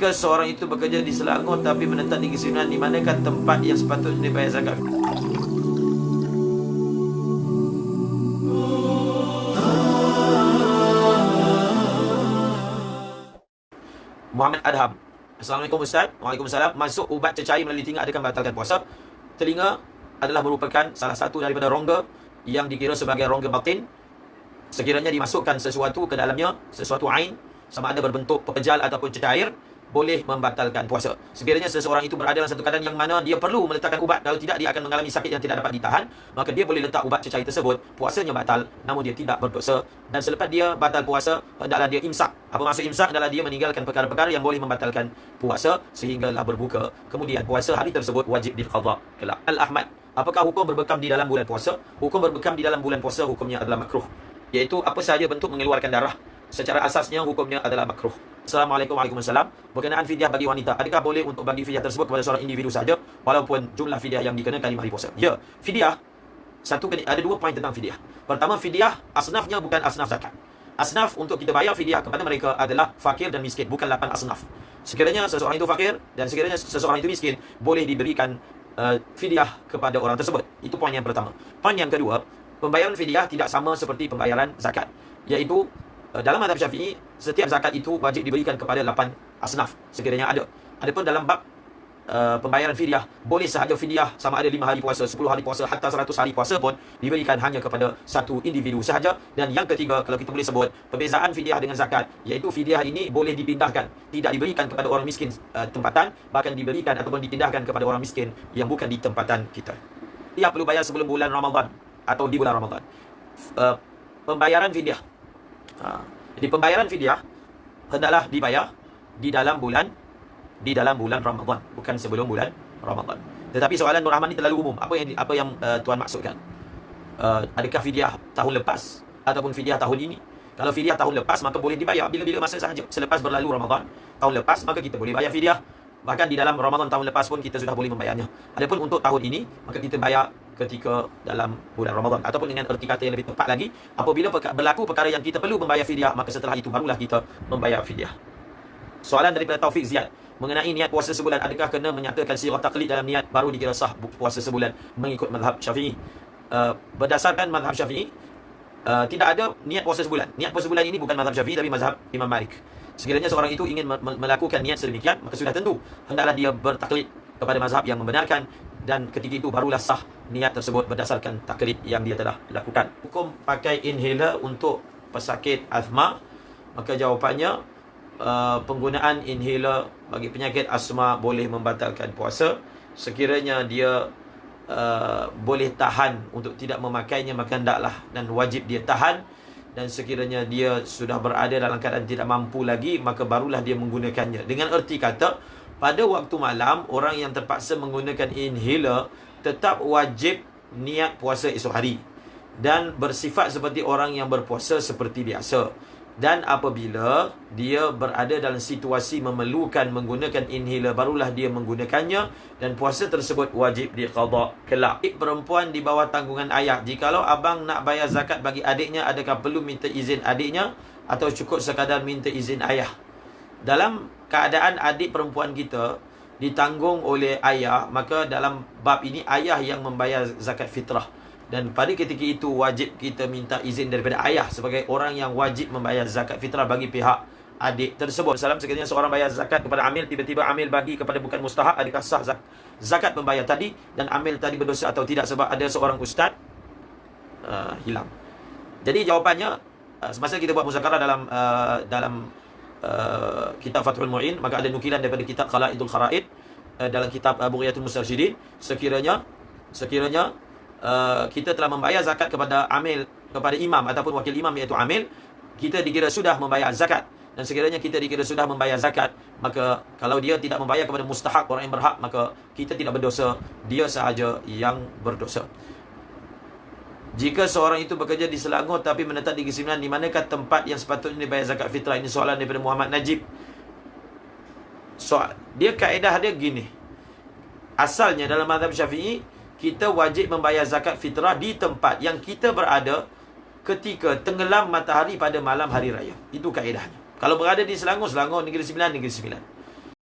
Jika seorang itu bekerja di Selangor tapi menetap di Negeri Sembilan, di manakah tempat yang sepatutnya dibayar zakat? Muhammad Adham. Assalamualaikum Ustaz. Waalaikumsalam. Masuk ubat cecair melalui telinga adakah membatalkan puasa? Telinga adalah merupakan salah satu daripada rongga yang dikira sebagai rongga batin. Sekiranya dimasukkan sesuatu ke dalamnya, sesuatu ain, sama ada berbentuk pepejal ataupun cecair, boleh membatalkan puasa. Sekiranya seseorang itu berada dalam satu keadaan yang mana dia perlu meletakkan ubat, kalau tidak dia akan mengalami sakit yang tidak dapat ditahan, maka dia boleh letak ubat cecair tersebut, puasanya batal, namun dia tidak berdosa. Dan selepas dia batal puasa, hendaklah dia imsak. Apa maksud imsak? Adalah dia meninggalkan perkara-perkara yang boleh membatalkan puasa sehinggalah berbuka. Kemudian puasa hari tersebut wajib diqadha kelak. Al-Ahmad, apakah hukum berbekam di dalam bulan puasa? Hukum berbekam di dalam bulan puasa hukumnya adalah makruh, iaitu apa sahaja bentuk mengeluarkan darah, secara asasnya hukumnya adalah makruh. Assalamualaikum warahmatullahi wabarakatuh. Berkenaan fidyah bagi wanita, adakah boleh untuk bagi fidyah tersebut kepada seorang individu saja walaupun jumlah fidyah yang dikenakan 5 hari puasa? Ya, fidyah ada dua poin tentang fidyah. Pertama, fidyah asnafnya bukan asnaf zakat. Asnaf untuk kita bayar fidyah kepada mereka adalah fakir dan miskin, bukan 8 asnaf. Sekiranya seseorang itu fakir dan sekiranya seseorang itu miskin, boleh diberikan fidyah kepada orang tersebut. Itu poin yang pertama. Poin yang kedua, pembayaran fidyah tidak sama seperti pembayaran zakat, iaitu dalam mazhab Syafi'i, setiap zakat itu wajib diberikan kepada 8 asnaf sekiranya ada. Adapun dalam bab pembayaran fidyah, boleh sahaja fidyah sama ada 5 hari puasa, 10 hari puasa, hatta 100 hari puasa pun diberikan hanya kepada satu individu sahaja. Dan yang ketiga, kalau kita boleh sebut perbezaan fidyah dengan zakat, iaitu fidyah ini boleh dipindahkan, tidak diberikan kepada orang miskin tempatan, bahkan diberikan ataupun dipindahkan kepada orang miskin yang bukan di tempatan kita. Ia perlu bayar sebelum bulan Ramadan atau di bulan Ramadan. Pembayaran fidyah, jadi pembayaran fidyah hendaklah dibayar di dalam bulan Ramadan, bukan sebelum bulan Ramadan. Tetapi soalan Nur Rahman ni terlalu umum. Apa yang tuan maksudkan? Adakah fidyah tahun lepas ataupun fidyah tahun ini? Kalau fidyah tahun lepas, maka boleh dibayar bila-bila masa sahaja. Selepas berlalu Ramadan tahun lepas, maka kita boleh bayar fidyah. Bahkan di dalam Ramadan tahun lepas pun kita sudah boleh membayarnya. Adapun untuk tahun ini, maka kita bayar ketika dalam bulan Ramadan, ataupun dengan erti kata yang lebih tepat lagi, apabila berlaku perkara yang kita perlu membayar fidyah, maka setelah itu barulah kita membayar fidyah. Soalan daripada Taufik Ziyad mengenai niat puasa sebulan, adakah kena menyatakan sirah taklid dalam niat baru dikira sah puasa sebulan mengikut mazhab Syafi'i? Berdasarkan mazhab Syafi'i, tidak ada niat puasa sebulan. Niat puasa sebulan ini bukan mazhab Syafi'i tapi mazhab Imam Malik. Sekiranya seorang itu ingin melakukan niat sedemikian, maka sudah tentu hendaklah dia bertaklid kepada mazhab yang membenarkan, dan ketika itu barulah sah niat tersebut berdasarkan taklid yang dia telah lakukan. Hukum pakai inhaler untuk pesakit asma, maka jawapannya penggunaan inhaler bagi penyakit asma boleh membatalkan puasa. Sekiranya dia boleh tahan untuk tidak memakainya, maka hendaklah dan wajib dia tahan. Dan sekiranya dia sudah berada dalam keadaan tidak mampu lagi, maka barulah dia menggunakannya. Dengan erti kata, pada waktu malam, orang yang terpaksa menggunakan inhaler tetap wajib niat puasa esok hari dan bersifat seperti orang yang berpuasa seperti biasa. Dan apabila dia berada dalam situasi memerlukan menggunakan inhaler, barulah dia menggunakannya, dan puasa tersebut wajib diqadha kelak. Perempuan di bawah tanggungan ayah, jikalau abang nak bayar zakat bagi adiknya, adakah perlu minta izin adiknya atau cukup sekadar minta izin ayah? Dalam keadaan adik perempuan kita ditanggung oleh ayah, maka dalam bab ini ayah yang membayar zakat fitrah. Dan pada ketika itu wajib kita minta izin daripada ayah sebagai orang yang wajib membayar zakat fitrah bagi pihak adik tersebut. Salam, sekiranya seorang bayar zakat kepada amil, tiba-tiba amil bagi kepada bukan mustahak, adakah sah zakat pembayar tadi, dan amil tadi berdosa atau tidak? Sebab ada seorang ustaz hilang. Jadi jawapannya, semasa kita buat muzakarah dalam kitab Fathul Mu'in, maka ada nukilan daripada kitab Khalaidul Kharaid dalam kitab Bughiyatul Mustarsyidin. Sekiranya kita telah membayar zakat kepada amil, kepada imam ataupun wakil imam iaitu amil, kita dikira sudah membayar zakat. Dan sekiranya kita dikira sudah membayar zakat, maka kalau dia tidak membayar kepada mustahak, orang yang berhak, maka kita tidak berdosa, dia sahaja yang berdosa. Jika seorang itu bekerja di Selangor tapi menetap di Negeri Sembilan, di manakah tempat yang sepatutnya dibayar zakat fitrah? Ini soalan daripada Muhammad Najib. Dia kaedah dia gini. Asalnya dalam mazhab Syafi'i, kita wajib membayar zakat fitrah di tempat yang kita berada ketika tenggelam matahari pada malam hari raya. Itu kaedahnya. Kalau berada di Selangor, Negeri Sembilan, Negeri Sembilan.